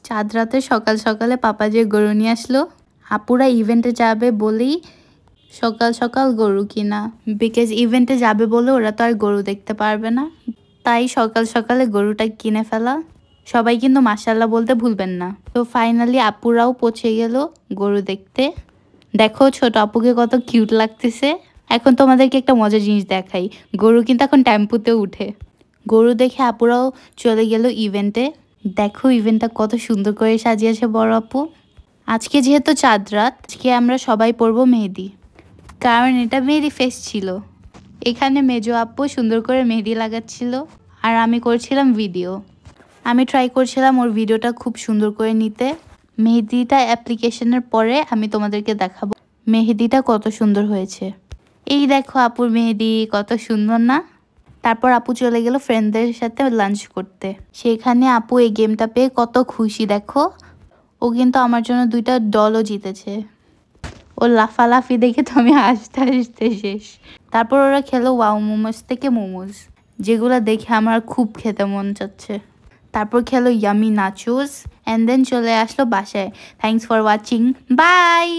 চাঁদ রাতে সকাল সকালে পাপা যে গরু নিয়ে আসলো, আপুরা ইভেন্টে যাবে বলেই সকাল সকাল গরু কিনা, বিকজ ইভেন্টে যাবে বলে ওরা তো আর গরু দেখতে পারবে না, তাই সকাল সকালে গরুটা কিনে ফেলা। সবাই কিন্তু মাশাআল্লাহ বলতে ভুলবেন না। তো ফাইনালি আপুরাও পৌঁছে গেল গরু দেখতে। দেখো ছোট আপুকে কত কিউট লাগতেছে। এখন তোমাদেরকে একটা মজার জিনিস দেখাই, গরু কিন্তু এখন টেম্পুতে উঠে। গরু দেখে আপুরাও চলে গেল ইভেন্টে। দেখো ইভেন্টটা কত সুন্দর করে সাজিয়েছে বড় আপু। আজকে যেহেতু চাঁদ রাত, আজকে আমরা সবাই পরবো মেহেদি, কারণ এটা মেহেদি ফেস্ট ছিল। এখানে মেজো আপু সুন্দর করে মেহেদি লাগাচ্ছিল আর আমি করছিলাম ভিডিও। আমি ট্রাই করছিলাম ওর ভিডিওটা খুব সুন্দর করে নিতে। মেহেদিটা অ্যাপ্লিকেশনের পরে আমি তোমাদেরকে দেখাবো মেহেদিটা কত সুন্দর হয়েছে। এই দেখো আপুর মেহেদি কত সুন্দর না। তারপর আপু চলে গেল ফ্রেন্ডদের সাথে লাঞ্চ করতে। সেখানে আপু এই গেমটা পেয়ে কত খুশি দেখো। ও কিন্তু আমার জন্য 2টা ডলও জিতেছে। ও লাফালাফি দেখে তো আমি হাসতে হাসতে শেষ। তারপর ওরা খেলো ওয়াও মোমোস থেকে মোমোস, যেগুলো দেখে আমার খুব খেতে মন চাচ্ছে। তারপর খেলো ইয়ামি নাচোস, অ্যান্ড দেন চলে আসলো বাসায়। Thanks for watching, by.